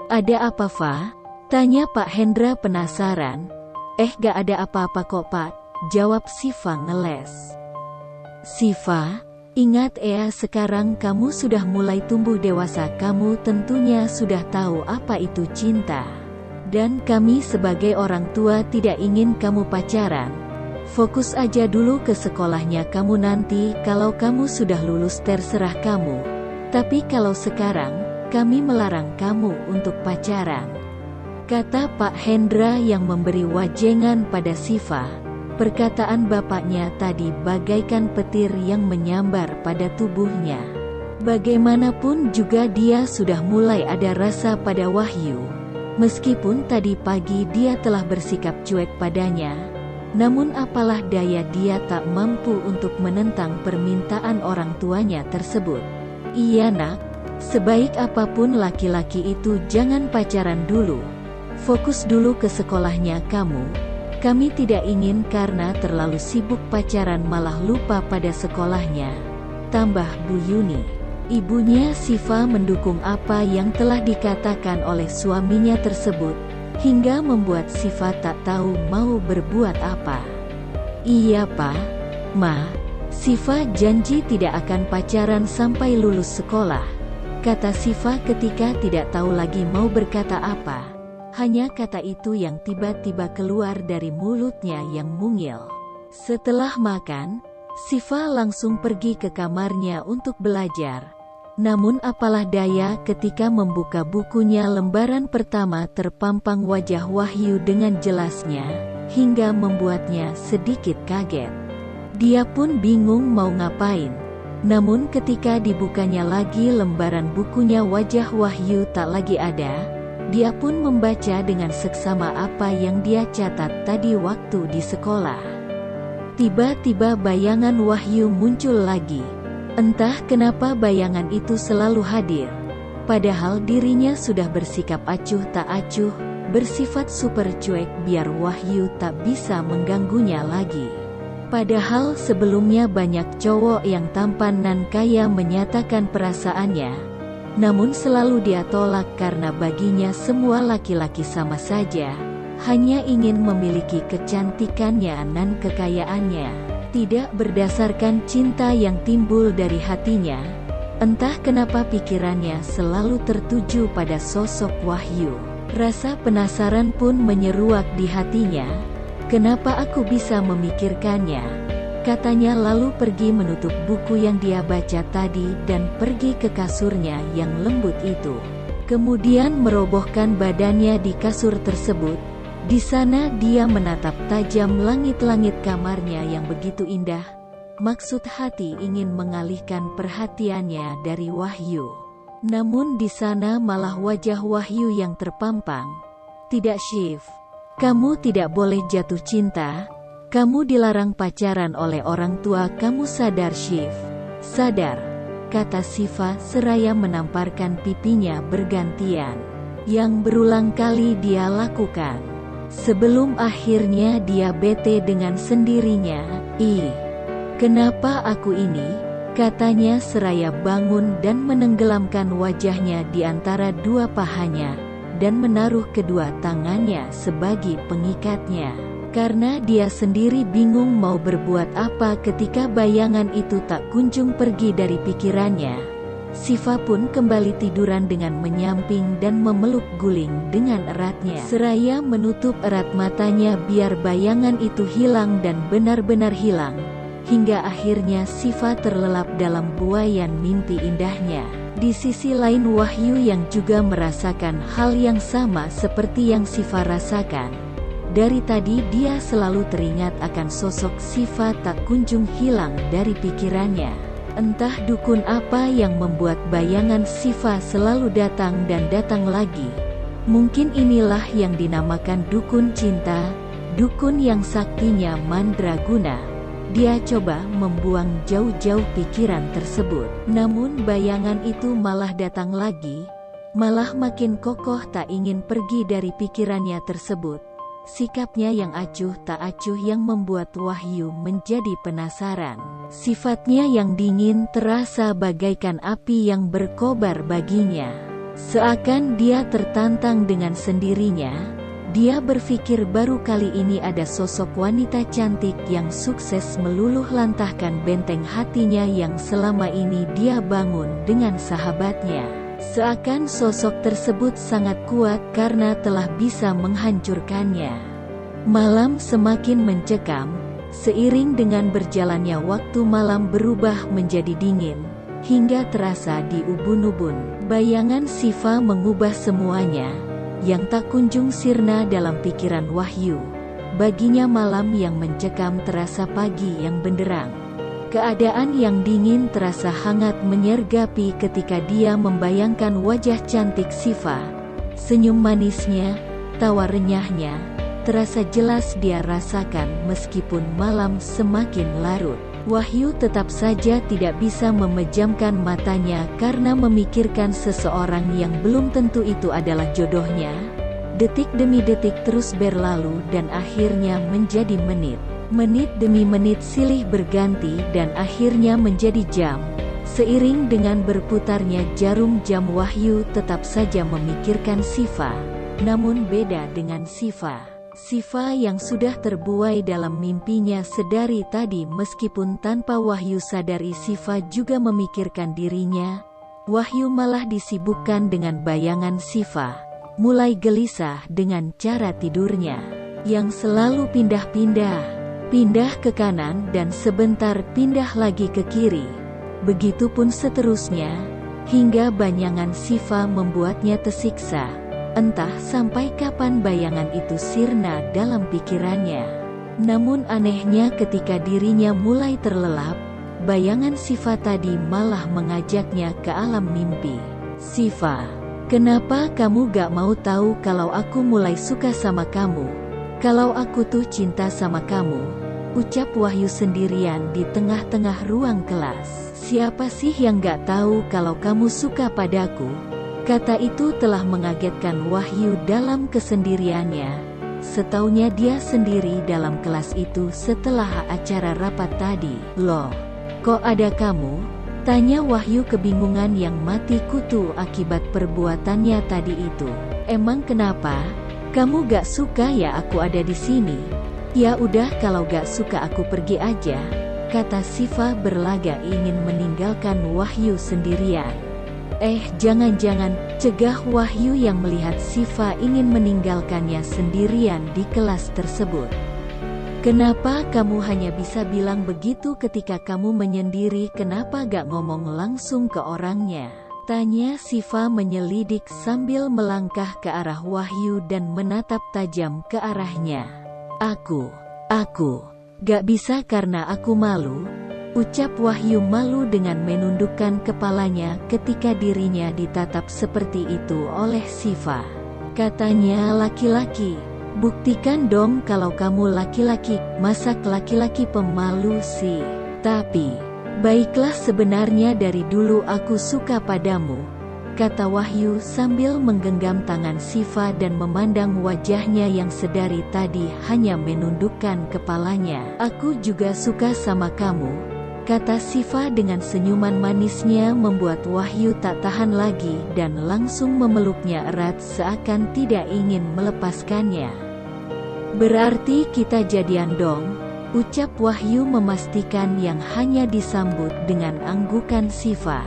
Ada apa, Fa? Tanya Pak Hendra penasaran. Gak ada apa-apa kok, Pak, jawab Siva ngeles. Siva, ingat sekarang kamu sudah mulai tumbuh dewasa, kamu tentunya sudah tahu apa itu cinta. Dan kami sebagai orang tua tidak ingin kamu pacaran. Fokus aja dulu ke sekolahnya kamu, nanti kalau kamu sudah lulus terserah kamu. Tapi kalau sekarang, kami melarang kamu untuk pacaran, kata Pak Hendra yang memberi wajengan pada Siva. Perkataan bapaknya tadi bagaikan petir yang menyambar pada tubuhnya. Bagaimanapun juga dia sudah mulai ada rasa pada Wahyu. Meskipun tadi pagi dia telah bersikap cuek padanya, namun apalah daya dia tak mampu untuk menentang permintaan orang tuanya tersebut. Iya nak, sebaik apapun laki-laki itu jangan pacaran dulu. Fokus dulu ke sekolahnya kamu. Kami tidak ingin karena terlalu sibuk pacaran malah lupa pada sekolahnya, tambah Bu Yuni. Ibunya Siva mendukung apa yang telah dikatakan oleh suaminya tersebut, hingga membuat Siva tak tahu mau berbuat apa. Iya Pak, Ma, Siva janji tidak akan pacaran sampai lulus sekolah, kata Siva ketika tidak tahu lagi mau berkata apa. Hanya kata itu yang tiba-tiba keluar dari mulutnya yang mungil. Setelah makan, Siva langsung pergi ke kamarnya untuk belajar. Namun apalah daya ketika membuka bukunya lembaran pertama terpampang wajah Wahyu dengan jelasnya, hingga membuatnya sedikit kaget. Dia pun bingung mau ngapain. Namun ketika dibukanya lagi lembaran bukunya wajah Wahyu tak lagi ada. Dia pun membaca dengan seksama apa yang dia catat tadi waktu di sekolah. Tiba-tiba bayangan Wahyu muncul lagi. Entah kenapa bayangan itu selalu hadir. Padahal dirinya sudah bersikap acuh tak acuh, bersifat super cuek biar Wahyu tak bisa mengganggunya lagi. Padahal sebelumnya banyak cowok yang tampan dan kaya menyatakan perasaannya. Namun selalu dia tolak karena baginya semua laki-laki sama saja, hanya ingin memiliki kecantikannya dan kekayaannya, tidak berdasarkan cinta yang timbul dari hatinya. Entah kenapa pikirannya selalu tertuju pada sosok Wahyu. Rasa penasaran pun menyeruak di hatinya. Kenapa aku bisa memikirkannya? Katanya lalu pergi menutup buku yang dia baca tadi dan pergi ke kasurnya yang lembut itu. Kemudian merobohkan badannya di kasur tersebut. Di sana dia menatap tajam langit-langit kamarnya yang begitu indah. Maksud hati ingin mengalihkan perhatiannya dari Wahyu. Namun di sana malah wajah Wahyu yang terpampang. Tidak Shiv, kamu tidak boleh jatuh cinta. Kamu dilarang pacaran oleh orang tua kamu, sadar Shiv? Sadar, kata Siva seraya menamparkan pipinya bergantian. Yang berulang kali dia lakukan. Sebelum akhirnya dia bete dengan sendirinya. Kenapa aku ini? Katanya seraya bangun dan menenggelamkan wajahnya di antara dua pahanya, dan menaruh kedua tangannya sebagai pengikatnya. Karena dia sendiri bingung mau berbuat apa ketika bayangan itu tak kunjung pergi dari pikirannya. Siva pun kembali tiduran dengan menyamping dan memeluk guling dengan eratnya. Seraya menutup erat matanya biar bayangan itu hilang dan benar-benar hilang. Hingga akhirnya Siva terlelap dalam buaian mimpi indahnya. Di sisi lain Wahyu yang juga merasakan hal yang sama seperti yang Siva rasakan. Dari tadi dia selalu teringat akan sosok Siva tak kunjung hilang dari pikirannya. Entah dukun apa yang membuat bayangan Siva selalu datang dan datang lagi. Mungkin inilah yang dinamakan dukun cinta, dukun yang saktinya mandraguna. Dia coba membuang jauh-jauh pikiran tersebut. Namun bayangan itu malah datang lagi. Malah makin kokoh tak ingin pergi dari pikirannya tersebut. Sikapnya yang acuh tak acuh yang membuat Wahyu menjadi penasaran. Sifatnya yang dingin terasa bagaikan api yang berkobar baginya. Seakan dia tertantang dengan sendirinya, dia berpikir baru kali ini ada sosok wanita cantik yang sukses meluluh lantahkan benteng hatinya yang selama ini dia bangun dengan sahabatnya. Seakan sosok tersebut sangat kuat karena telah bisa menghancurkannya. Malam semakin mencekam, seiring dengan berjalannya waktu malam berubah menjadi dingin, hingga terasa di ubun-ubun. Bayangan Siva mengubah semuanya, yang tak kunjung sirna dalam pikiran Wahyu. Baginya malam yang mencekam terasa pagi yang benderang. Keadaan yang dingin terasa hangat menyergapi ketika dia membayangkan wajah cantik Siva. Senyum manisnya, tawa renyahnya, terasa jelas dia rasakan meskipun malam semakin larut. Wahyu tetap saja tidak bisa memejamkan matanya karena memikirkan seseorang yang belum tentu itu adalah jodohnya. Detik demi detik terus berlalu dan akhirnya menjadi menit. Menit demi menit silih berganti dan akhirnya menjadi jam. Seiring dengan berputarnya jarum jam, Wahyu tetap saja memikirkan Siva. Namun beda dengan Siva. Siva yang sudah terbuai dalam mimpinya sedari tadi. Meskipun tanpa Wahyu sadari Siva juga memikirkan dirinya, Wahyu malah disibukkan dengan bayangan Siva. Mulai gelisah dengan cara tidurnya yang selalu pindah-pindah. Pindah ke kanan dan sebentar pindah lagi ke kiri. Begitupun seterusnya, hingga bayangan Siva membuatnya tersiksa. Entah sampai kapan bayangan itu sirna dalam pikirannya. Namun anehnya ketika dirinya mulai terlelap, bayangan Siva tadi malah mengajaknya ke alam mimpi. "Siva, kenapa kamu gak mau tahu kalau aku mulai suka sama kamu? Kalau aku tuh cinta sama kamu," ucap Wahyu sendirian di tengah-tengah ruang kelas. "Siapa sih yang gak tahu kalau kamu suka padaku?" Kata itu telah mengagetkan Wahyu dalam kesendiriannya. Setaunya dia sendiri dalam kelas itu setelah acara rapat tadi. "Loh, kok ada kamu?" tanya Wahyu kebingungan yang mati kutu akibat perbuatannya tadi itu. "Emang kenapa? Kamu gak suka ya aku ada di sini?" "Ya udah kalau gak suka aku pergi aja," kata Siva berlaga ingin meninggalkan Wahyu sendirian. Jangan-jangan, cegah Wahyu yang melihat Siva ingin meninggalkannya sendirian di kelas tersebut. "Kenapa kamu hanya bisa bilang begitu ketika kamu menyendiri? Kenapa gak ngomong langsung ke orangnya?" tanya Siva menyelidik sambil melangkah ke arah Wahyu dan menatap tajam ke arahnya. Aku gak bisa karena aku malu," ucap Wahyu malu dengan menundukkan kepalanya ketika dirinya ditatap seperti itu oleh Siva. Katanya laki-laki. "Buktikan dong kalau kamu laki-laki, masa laki-laki pemalu sih?" "Tapi, baiklah sebenarnya dari dulu aku suka padamu," kata Wahyu sambil menggenggam tangan Siva dan memandang wajahnya yang sedari tadi hanya menundukkan kepalanya. "Aku juga suka sama kamu," kata Siva dengan senyuman manisnya membuat Wahyu tak tahan lagi dan langsung memeluknya erat seakan tidak ingin melepaskannya. "Berarti kita jadian dong," ucap Wahyu memastikan yang hanya disambut dengan anggukan Siva.